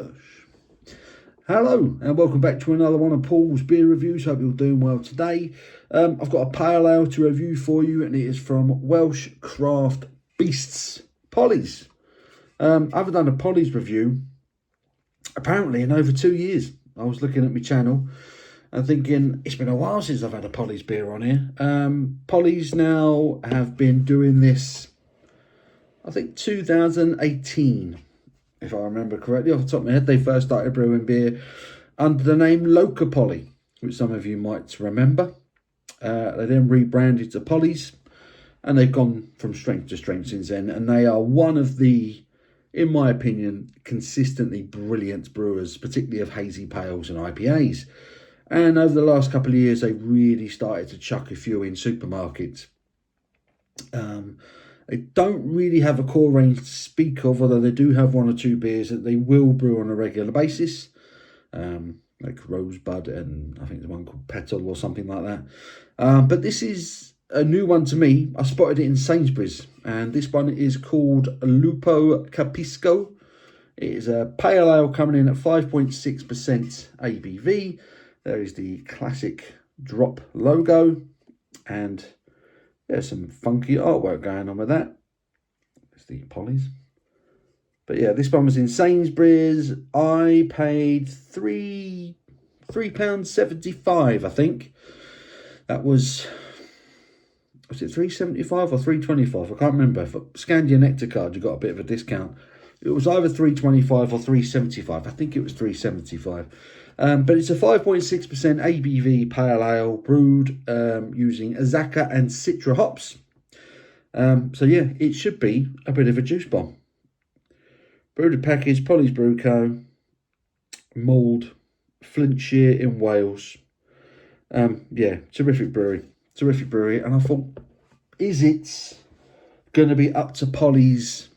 Bush. Hello and welcome back to another one of Paul's beer reviews. Hope you're doing well today. I've got a pale ale to review for you, and it is from Welsh Craft Beasts Polly's. I haven't done a Polly's review apparently in over 2 years. I was looking at my channel and thinking it's been a while since I've had a Polly's beer on here. Polly's now have been doing this, I think 2018. If I remember correctly, off the top of my head, they first started brewing beer under the name Lupo, which some of you might remember. They then rebranded to Polly's, and they've gone from strength to strength since then. And they are one of the, in my opinion, consistently brilliant brewers, particularly of hazy pales and IPAs. And over the last couple of years, they've really started to chuck a few in supermarkets. They don't really have a core range to speak of, although they do have one or two beers that they will brew on a regular basis, like Rosebud, and I think there's one called Petal or something like that. But this is a new one to me. I spotted it in Sainsbury's, and this one is called Lupo Capisco. It is a pale ale coming in at 5.6% ABV. There is the classic drop logo, and there's some funky artwork going on with that. It's the Polly's. But yeah, this one was in Sainsbury's. I paid £3.75, I think. That was it £3.75 or £3.25? I can't remember. For Scandia Nectar card, you got a bit of a discount. It was either £3.25 or £3.75. I think it was £3.75. But it's a 5.6% ABV pale ale brewed using Azaka and Citra hops. So yeah, it should be a bit of a juice bomb. Brewed and packaged, Polly's Brew Co. Mulled, Flintshire in Wales. Yeah, terrific brewery. Terrific brewery. And I thought, is it going to be up to Polly's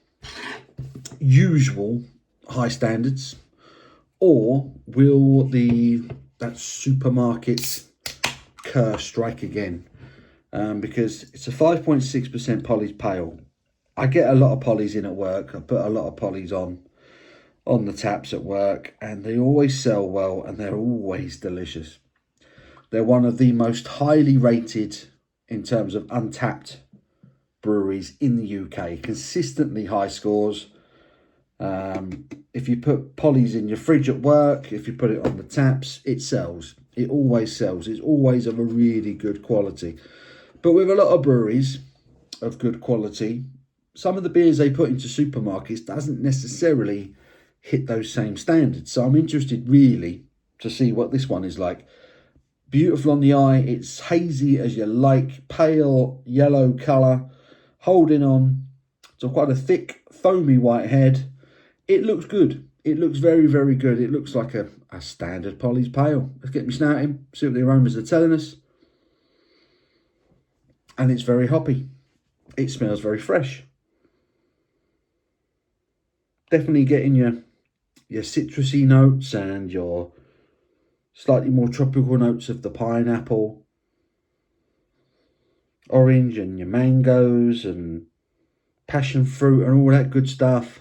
usual high standards? Or will that supermarket curse strike again? Because it's a 5.6% Polly's pale. I get a lot of Polly's in at work. I put a lot of Polly's on the taps at work, and they always sell well, and they're always delicious. They're one of the most highly rated in terms of untapped breweries in the UK. Consistently high scores. If you put Polly's in your fridge at work, if you put it on the taps, it sells. It always sells. It's always of a really good quality. But with a lot of breweries of good quality, some of the beers they put into supermarkets doesn't necessarily hit those same standards. So I'm interested really to see what this one is like. Beautiful on the eye. It's hazy as you like. Pale yellow colour. Holding on to quite a thick, foamy white head. It looks good. It looks very, very good. It looks like a standard Polly's pale. Let's get me snouting, see what the aromas are telling us. And it's very hoppy. It smells very fresh. Definitely getting your citrusy notes and your slightly more tropical notes of the pineapple, orange, and your mangoes and passion fruit and all that good stuff.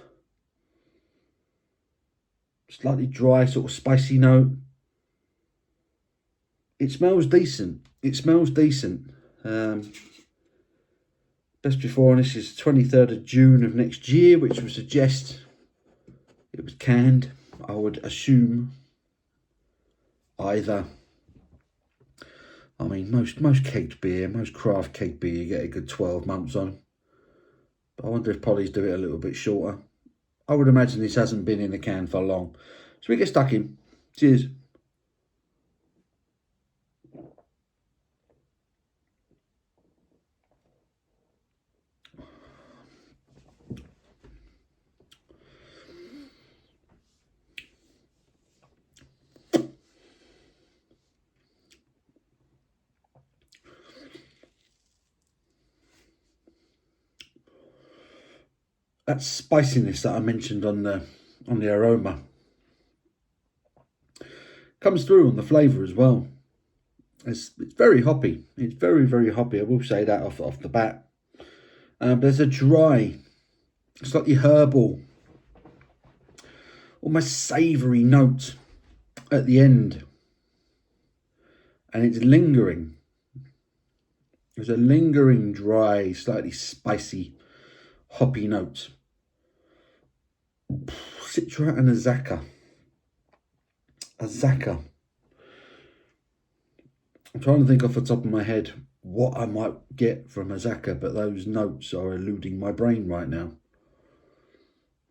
Slightly dry, sort of spicy note. It smells decent. It smells decent. Best before, and this is 23rd of June of next year, which would suggest it was canned. I would assume either. I mean, most caked beer, most craft cake beer, you get a good 12 months on. But I wonder if Polly's do it a little bit shorter. I would imagine this hasn't been in the can for long. So we get stuck in. Cheers. That spiciness that I mentioned on the aroma comes through on the flavour as well. It's very hoppy. It's very, very hoppy. I will say that off the bat. There's a dry, slightly herbal, almost savoury note at the end. And it's lingering. There's a lingering, dry, slightly spicy, hoppy note. Citra and Azaka. Azaka. I'm trying to think off the top of my head what I might get from Azaka, but those notes are eluding my brain right now.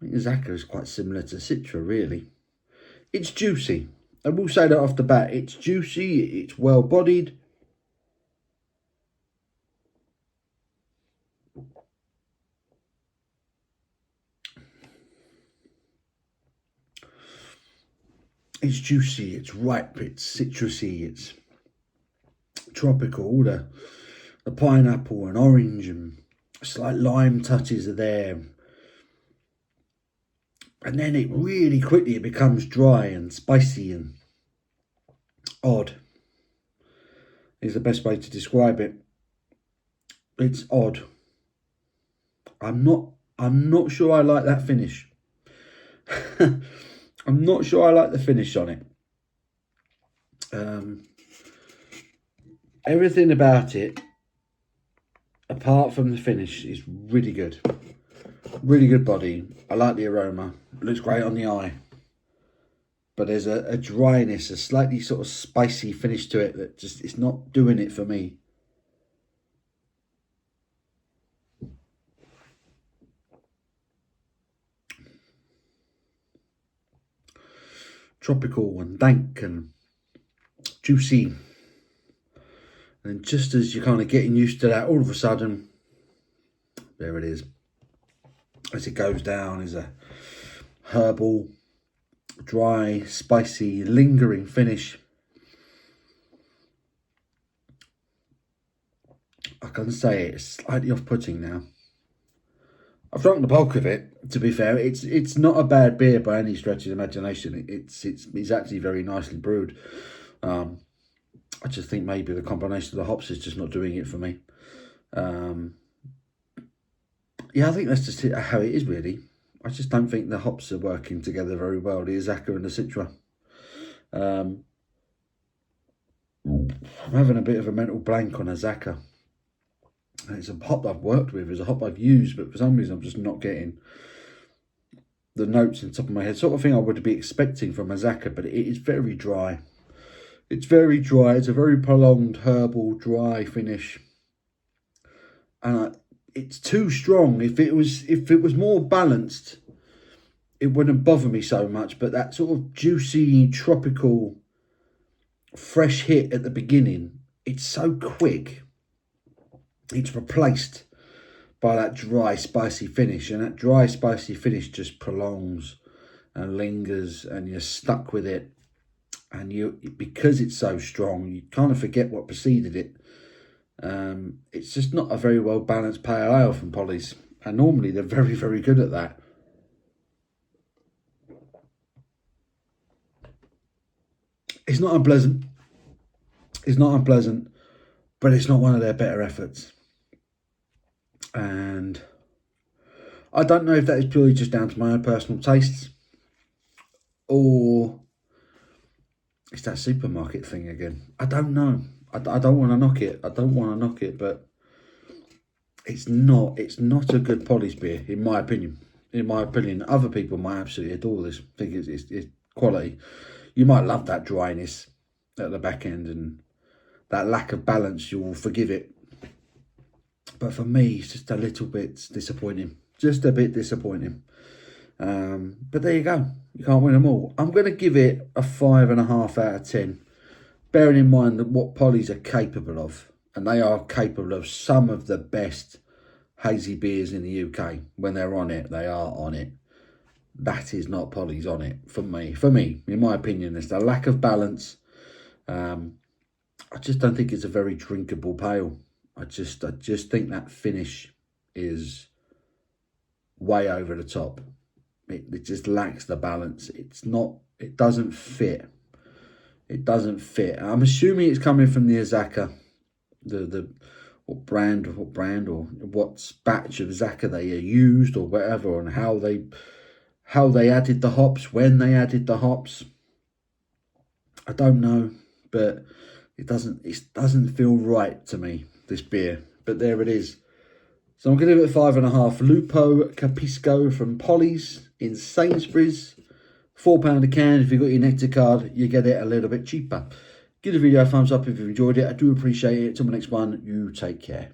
I think Azaka is quite similar to Citra, really. It's juicy. I will say that off the bat. It's juicy, it's well-bodied. It's juicy, it's ripe, it's citrusy, it's tropical. All the pineapple and orange and slight lime touches are there. And then it really quickly becomes dry and spicy and odd. Is the best way to describe it. It's odd. I'm not sure I like that finish. I'm not sure I like the finish on it. Everything about it, apart from the finish, is really good. Really good body. I like the aroma. It looks great on the eye. But there's a dryness, a slightly sort of spicy finish to it that just, it's not doing it for me. Tropical and dank and juicy. And just as you're kind of getting used to that, all of a sudden, there it is. As it goes down is a herbal, dry, spicy, lingering finish. I can say it's slightly off-putting now. I've drunk the bulk of it, to be fair. It's not a bad beer by any stretch of the imagination. It's actually very nicely brewed. I just think maybe the combination of the hops is just not doing it for me. Yeah, I think that's just how it is, really. I just don't think the hops are working together very well, the Azaka and the Citra. I'm having a bit of a mental blank on Azaka. And it's a hop I've worked with, it's a hop I've used, but for some reason I'm just not getting the notes in the top of my head. Sort of thing I would be expecting from Azaka, but it is very dry. It's very dry. It's a very prolonged herbal dry finish, and it's too strong. If it was more balanced, it wouldn't bother me so much. But that sort of juicy, tropical, fresh hit at the beginning, it's so quick. It's replaced by that dry, spicy finish, and that dry, spicy finish just prolongs and lingers, and you're stuck with it. And because it's so strong, you kind of forget what preceded it. It's just not a very well balanced pale ale from Polly's, and normally they're very, very good at that. It's not unpleasant. It's not unpleasant, but it's not one of their better efforts. And I don't know if that is purely just down to my own personal tastes, or it's that supermarket thing again. I don't know. I don't want to knock it. I don't want to knock it, but it's not a good Polly's beer, in my opinion. In my opinion, other people might absolutely adore this. I think it's quality. You might love that dryness at the back end and that lack of balance. You'll forgive it. But for me, it's just a little bit disappointing. Just a bit disappointing. But there you go. You can't win them all. I'm going to give it a 5.5 out of 10. Bearing in mind that what Polly's are capable of. And they are capable of some of the best hazy beers in the UK. When they're on it, they are on it. That is not Polly's on it for me. For me, in my opinion, it's the lack of balance. I just don't think it's a very drinkable pale. I just think that finish is way over the top. It just lacks the balance. It doesn't fit. It doesn't fit. I'm assuming it's coming from the Azaka, what brand or what batch of Azaka they used or whatever, and how how they added the hops, when they added the hops. I don't know, but it doesn't feel right to me, this beer. But there it is. So I'm going to give it 5.5. Lupo Capisco from Polly's in Sainsbury's. £4 a can. If you've got your Nectar card, you get it a little bit cheaper. Give the video a thumbs up if you've enjoyed it. I do appreciate it. Till the next one, you take care.